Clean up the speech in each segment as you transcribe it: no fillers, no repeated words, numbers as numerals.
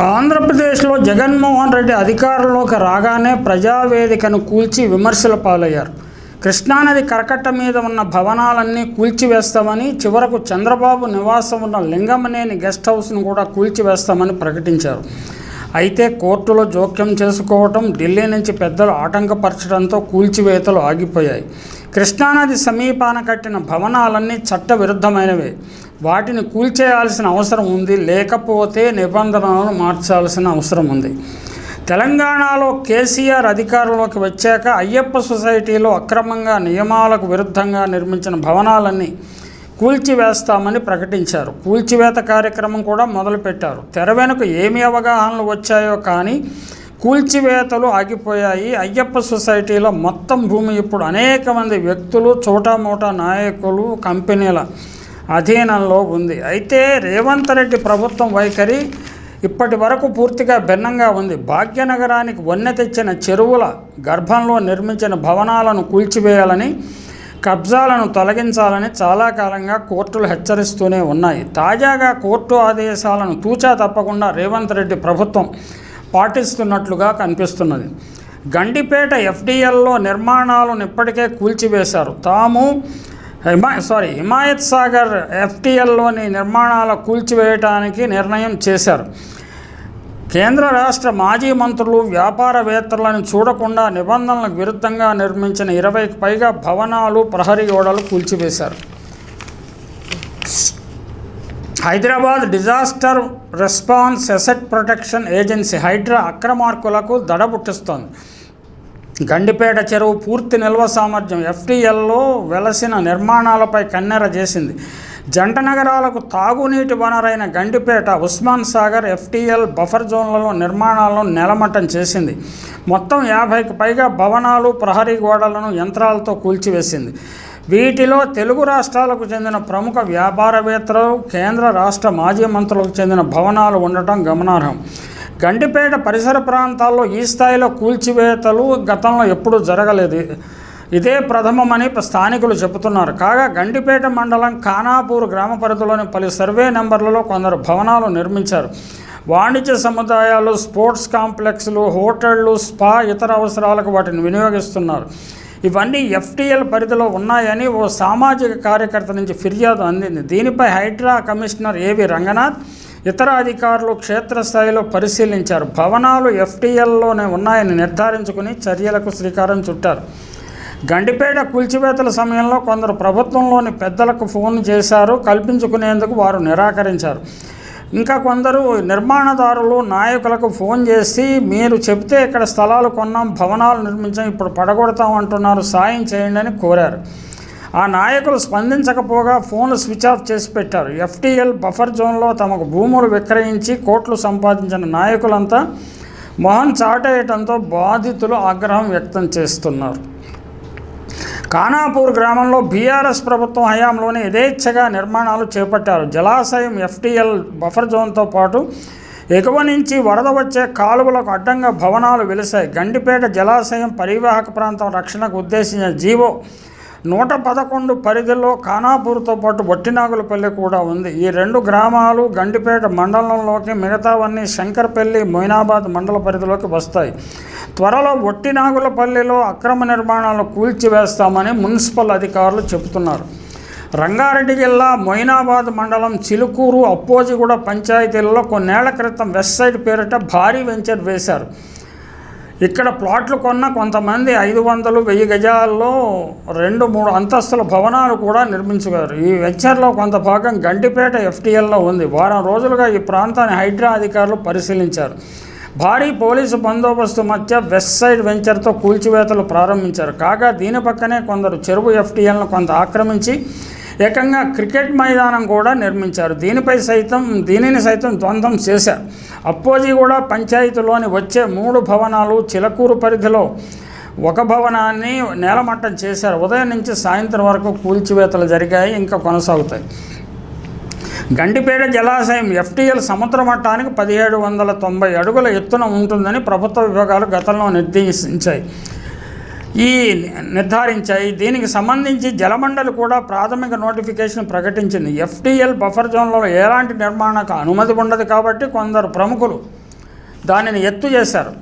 ఆంధ్రప్రదేశ్లో జగన్మోహన్ రెడ్డి అధికారంలోకి రాగానే ప్రజావేదికను కూల్చి విమర్శల పాలయ్యారు. కృష్ణానది కరకట్ట మీద ఉన్న భవనాలన్నీ కూల్చివేస్తామని, చివరకు చంద్రబాబు నివాసం ఉన్న లింగమనేని గెస్ట్ హౌస్ను కూడా కూల్చివేస్తామని ప్రకటించారు. అయితే కోర్టులో జోక్యం చేసుకోవటం, ఢిల్లీ నుంచి పెద్దలు ఆటంకపరచడంతో కూల్చివేతలు ఆగిపోయాయి. కృష్ణానది సమీపాన కట్టిన భవనాలన్నీ చట్టవిరుద్ధమైనవే. వాటిని కూల్చేయాల్సిన అవసరం ఉంది, లేకపోతే నిబంధనలను మార్చాల్సిన అవసరం ఉంది. తెలంగాణలో కేసీఆర్ అధికారంలోకి వచ్చాక అయ్యప్ప సొసైటీలో అక్రమంగా నియమాలకు విరుద్ధంగా నిర్మించిన భవనాలన్నీ కూల్చివేస్తామని ప్రకటించారు. కూల్చివేత కార్యక్రమం కూడా మొదలుపెట్టారు. తెర వెనుక ఏమి అవగాహనలు వచ్చాయో కానీ కూల్చివేతలు ఆగిపోయాయి. అయ్యప్ప సొసైటీలో మొత్తం భూమి ఇప్పుడు అనేక మంది వ్యక్తులు, చోటామోటా నాయకులు, కంపెనీల అధీనంలో ఉంది. అయితే రేవంత్ రెడ్డి ప్రభుత్వం వైఖరి ఇప్పటి వరకు పూర్తిగా భిన్నంగా ఉంది. భాగ్యనగరానికి వన్నె తెచ్చిన చెరువుల గర్భంలో నిర్మించిన భవనాలను కూల్చివేయాలని, కబ్జాలను తొలగించాలని చాలా కాలంగా కోర్టులు హెచ్చరిస్తూనే ఉన్నాయి. తాజాగా కోర్టు ఆదేశాలను తూచా తప్పకుండా రేవంత్ రెడ్డి ప్రభుత్వం పాటిస్తున్నట్లుగా కనిపిస్తున్నది. గండిపేట ఎఫ్డిఎల్లో నిర్మాణాలను ఇప్పటికే కూల్చివేశారు. హిమాయత్ సాగర్ ఎఫ్టిఎల్లోని నిర్మాణాల కూల్చివేయడానికి నిర్ణయం చేశారు. కేంద్ర రాష్ట్ర మాజీ మంత్రులు, వ్యాపారవేత్తలను చూడకుండా నిబంధనలకు విరుద్ధంగా నిర్మించిన 20కి పైగా భవనాలు, ప్రహరీ గోడలు కూల్చివేశారు. Hyderabad disaster response asset protection agency HYDRAA అక్రమార్కులకు దడబుట్టిస్తోంది. గండిపేట చెరువు పూర్తి నిల్వ సామర్థ్యం ఎఫ్టిఎల్లో వెలసిన నిర్మాణాలపై కన్నెర చేసింది. జంట నగరాలకు తాగునీటి వనరైన గండిపేట, ఉస్మాన్ సాగర్ ఎఫ్టిఎల్ బఫర్ జోన్లలో నిర్మాణాలను నేలమట్టం చేసింది. మొత్తం 50కి పైగా భవనాలు, ప్రహరీ గోడలను యంత్రాలతో కూల్చివేసింది. వీటిలో తెలుగు రాష్ట్రాలకు చెందిన ప్రముఖ వ్యాపారవేత్తలు, కేంద్ర రాష్ట్ర మాజీ మంత్రులకు చెందిన భవనాలు ఉండటం గమనార్హం. గండిపేట పరిసర ప్రాంతాల్లో ఈ స్థాయిలో కూల్చివేతలు గతంలో ఎప్పుడూ జరగలేదు. ఇదే ప్రథమమని స్థానికులు చెబుతున్నారు. కాగా గండిపేట మండలం ఖానాపూర్ గ్రామ పరిధిలోని పలు సర్వే నెంబర్లలో కొందరు భవనాలు నిర్మించారు. వాణిజ్య సముదాయాలు, స్పోర్ట్స్ కాంప్లెక్స్లు, హోటళ్లు, స్పా, ఇతర అవసరాలకు వాటిని వినియోగిస్తున్నారు. ఇవన్నీ ఎఫ్టిఎల్ పరిధిలో ఉన్నాయని ఓ సామాజిక కార్యకర్త నుంచి ఫిర్యాదు అందింది. దీనిపై హైడ్రా కమిషనర్ ఏవి రంగనాథ్, ఇతర అధికారులు క్షేత్రస్థాయిలో పరిశీలించారు. భవనాలు ఎఫ్టిఎల్లోనే ఉన్నాయని నిర్ధారించుకుని చర్యలకు శ్రీకారం చుట్టారు. గండిపేట కూల్చివేతల సమయంలో కొందరు ప్రభుత్వంలోని పెద్దలకు ఫోన్ చేశారు. కల్పించుకునేందుకు వారు నిరాకరించారు. ఇంకా కొందరు నిర్మాణదారులు, నాయకులకు ఫోన్ చేసి మీరు చెబితే ఇక్కడ స్థలాలు కొన్నాం, భవనాలు నిర్మించాం, ఇప్పుడు పడగొడతాం అంటున్నారు, సాయం చేయండి అని కోరారు. ఆ నాయకులు స్పందించకపోగా ఫోన్లు స్విచ్ ఆఫ్ చేసి పెట్టారు. ఎఫ్టిఎల్ బఫర్ జోన్లో తమకు భూములు విక్రయించి కోట్లు సంపాదించిన నాయకులంతా మొహం చాటేయడంతో బాధితులు ఆగ్రహం వ్యక్తం చేస్తున్నారు. ఖానాపూర్ గ్రామంలో బీఆర్ఎస్ ప్రభుత్వం హయాంలోనే యథేచ్ఛగా నిర్మాణాలు చేపట్టారు. జలాశయం ఎఫ్టిఎల్ బఫర్ జోన్తో పాటు ఎగువ నుంచి వరద వచ్చే కాలువలకు అడ్డంగా భవనాలు వెలిశాయి. గండిపేట జలాశయం పరివాహక ప్రాంతం రక్షణకు ఉద్దేశించిన జీవో 111 పరిధిలో ఖానాపూర్తో పాటు వట్టినాగులపల్లి కూడా ఉంది. ఈ 2 గ్రామాలు గండిపేట మండలంలోకి, మిగతావన్నీ శంకర్పల్లి, మొయినాబాద్ మండల పరిధిలోకి వస్తాయి. త్వరలో వట్టినాగులపల్లిలో అక్రమ నిర్మాణాలను కూల్చివేస్తామని మున్సిపల్ అధికారులు చెబుతున్నారు. రంగారెడ్డి జిల్లా మొయినాబాద్ మండలం చిలుకూరు, అప్పోజిగూడ పంచాయతీలలో కొన్నేళ్ల క్రితం వెస్ట్ సైడ్ పేరిట భారీ వెంచర్ వేశారు. ఇక్కడ ప్లాట్లు కొన్న కొంతమంది 500, 1000 గజాల్లో 2-3 అంతస్తుల భవనాలు కూడా నిర్మించుగారు. ఈ వెంచర్లో కొంత భాగం గండిపేట ఎఫ్టిఎల్లో ఉంది. వారం రోజులుగా ఈ ప్రాంతాన్ని హైడ్రా అధికారులు పరిశీలించారు. భారీ పోలీసు బందోబస్తు మధ్య వెస్ట్ సైడ్ వెంచర్తో కూల్చివేతలు ప్రారంభించారు. కాగా దీని పక్కనే కొందరు చెరువు ఎఫ్టిఎల్ను కొంత ఆక్రమించి ఏకంగా క్రికెట్ మైదానం కూడా నిర్మించారు. దీనిని సైతం ద్వంద్వం చేశారు. అప్పోజిగూడ పంచాయతీలోని వచ్చే 3 భవనాలు, చిలకూరు పరిధిలో 1 భవనాన్ని నేలమట్టం చేశారు. ఉదయం నుంచి సాయంత్రం వరకు కూల్చివేతలు జరిగాయి, ఇంకా కొనసాగుతాయి. గండిపేట జలాశయం ఎఫ్టిఎల్ సముద్ర మట్టానికి 1790 అడుగుల ఎత్తున ఉంటుందని ప్రభుత్వ విభాగాలు గతంలో నిర్ధారించాయి. దీనికి సంబంధించి జలమండలి కూడా ప్రాథమిక నోటిఫికేషన్ ప్రకటించింది. ఎఫ్టిఎల్ బఫర్ జోన్లలో ఎలాంటి నిర్మాణానికి అనుమతి ఉండదు కాబట్టి కొందరు ప్రముఖులు దానిని ఎత్తు చేశారు.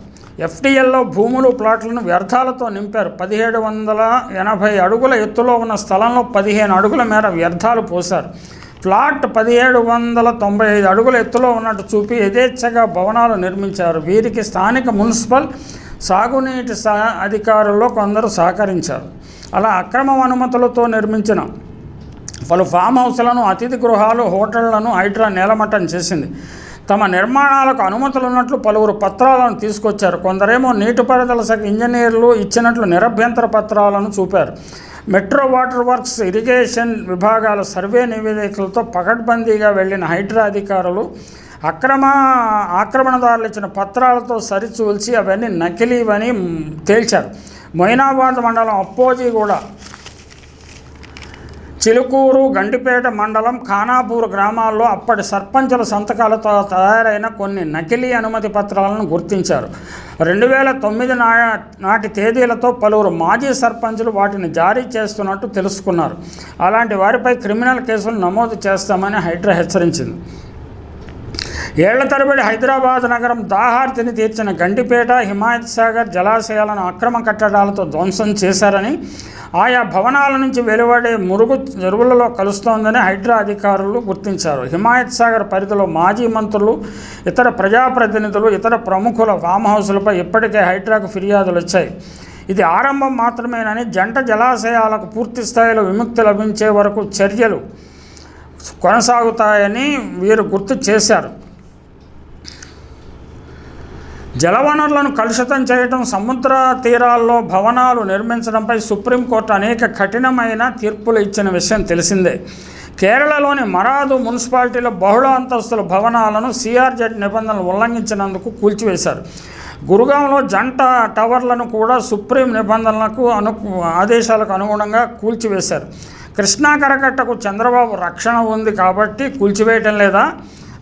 ఎఫ్టీఎల్లో భూములు ప్లాట్లను వ్యర్థాలతో నింపారు. 1780 అడుగుల ఎత్తులో ఉన్న స్థలంలో 15 అడుగుల మేర వ్యర్థాలు పోశారు. ప్లాట్ 1795 అడుగుల ఎత్తులో ఉన్నట్టు చూపి యథేచ్ఛగా భవనాలు నిర్మించారు. వీరికి స్థానిక మున్సిపల్ సాగునీటి అధికారుల్లో కొందరు సహకరించారు. అలా అక్రమ అనుమతులతో నిర్మించిన పలు ఫామ్ హౌస్లను, అతిథి గృహాలు, హోటళ్లను హైడ్రా నేలమట్టం చేసింది. తమ నిర్మాణాలకు అనుమతులు ఉన్నట్లు పలువురు పత్రాలను తీసుకొచ్చారు. కొందరేమో నీటిపారుదల శాఖ ఇంజనీర్లు ఇచ్చినట్లు నిరభ్యంతర పత్రాలను చూపారు. మెట్రో వాటర్ వర్క్స్, ఇరిగేషన్ విభాగాల సర్వే నివేదికలతో పకడ్బందీగా వెళ్లిన హైడ్రా అధికారులు ఆక్రమణదారులు ఇచ్చిన పత్రాలతో సరిచూల్చి అవన్నీ నకిలీవని తేల్చారు. మొయినాబాద్ మండలం అప్పోజిగూడ, చిలుకూరు, గండిపేట మండలం ఖానాపూర్ గ్రామాల్లో అప్పటి సర్పంచుల సంతకాలతో తయారైన కొన్ని నకిలీ అనుమతి పత్రాలను గుర్తించారు. 2009 నాటి తేదీలతో పలువురు మాజీ సర్పంచులు వాటిని జారీ చేస్తున్నట్టు తెలుసుకున్నారు. అలాంటి వారిపై క్రిమినల్ కేసులు నమోదు చేస్తామని హైడ్రా హెచ్చరించింది. ఏళ్ల తరబడి హైదరాబాద్ నగరం దాహార్తిని తీర్చిన గండిపేట, హిమాయత్ సాగర్ జలాశయాలను అక్రమ కట్టడాలతో ధ్వంసం చేశారని, ఆయా భవనాల నుంచి వెలువడే మురుగు చెరువులలో కలుస్తోందని హైడ్రా అధికారులు గుర్తించారు. హిమాయత్ సాగర్ పరిధిలో మాజీ మంత్రులు, ఇతర ప్రజాప్రతినిధులు, ఇతర ప్రముఖుల ఫామ్ హౌస్లపై ఇప్పటికే హైడ్రాకు ఫిర్యాదులు వచ్చాయి. ఇది ఆరంభం మాత్రమేనని, జంట జలాశయాలకు పూర్తి స్థాయిలో విముక్తి లభించే వరకు చర్యలు కొనసాగుతాయని వీరు గుర్తు చేశారు. జలవనరులను కలుషితం చేయడం, సముద్ర తీరాల్లో భవనాలు నిర్మించడంపై సుప్రీంకోర్టు అనేక కఠినమైన తీర్పులు ఇచ్చిన విషయం తెలిసిందే. కేరళలోని మరాదు మున్సిపాలిటీలో బహుళ అంతస్తుల భవనాలను సిఆర్జెడ్ నిబంధనలు ఉల్లంఘించినందుకు కూల్చివేశారు. గురుగాంలో జంట టవర్లను కూడా సుప్రీం నిబంధనలకు ఆదేశాలకు అనుగుణంగా కూల్చివేశారు. కృష్ణా కరకట్టకు చంద్రబాబు రక్షణ ఉంది కాబట్టి కూల్చివేయటం లేదా?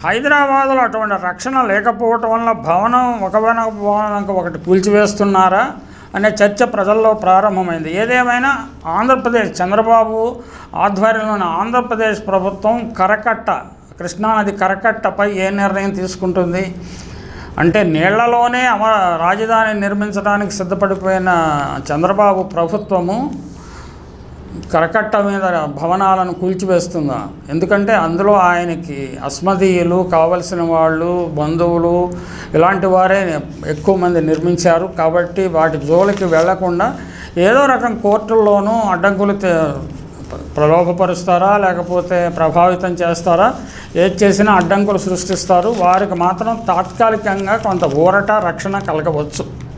హైదరాబాదులో అటువంటి రక్షణ లేకపోవటం వల్ల భవనానికి ఒకటి కూల్చివేస్తున్నారా అనే చర్చ ప్రజల్లో ప్రారంభమైంది. ఏదేమైనా ఆంధ్రప్రదేశ్, చంద్రబాబు ఆధ్వర్యంలోని ఆంధ్రప్రదేశ్ ప్రభుత్వం కృష్ణానది కరకట్టపై ఏ నిర్ణయం తీసుకుంటుంది అంటే, నీళ్లలోనే రాజధాని నిర్మించడానికి సిద్ధపడిపోయిన చంద్రబాబు ప్రభుత్వము కరకట్ట మీద భవనాలను కూల్చివేస్తుందా? ఎందుకంటే అందులో ఆయనకి అస్మదీయులు, కావలసిన వాళ్ళు, బంధువులు ఇలాంటి వారే ఎక్కువ మంది నిర్మించారు. కాబట్టి వాటి జోలికి వెళ్లకుండా ఏదో రకం కోర్టుల్లోనూ అడ్డంకులు ప్రలోభపరుస్తారా, లేకపోతే ప్రభావితం చేస్తారా? ఏది చేసినా అడ్డంకులు సృష్టిస్తారు. వారికి మాత్రం తాత్కాలికంగా కొంత ఊరట, రక్షణ కలగవచ్చు.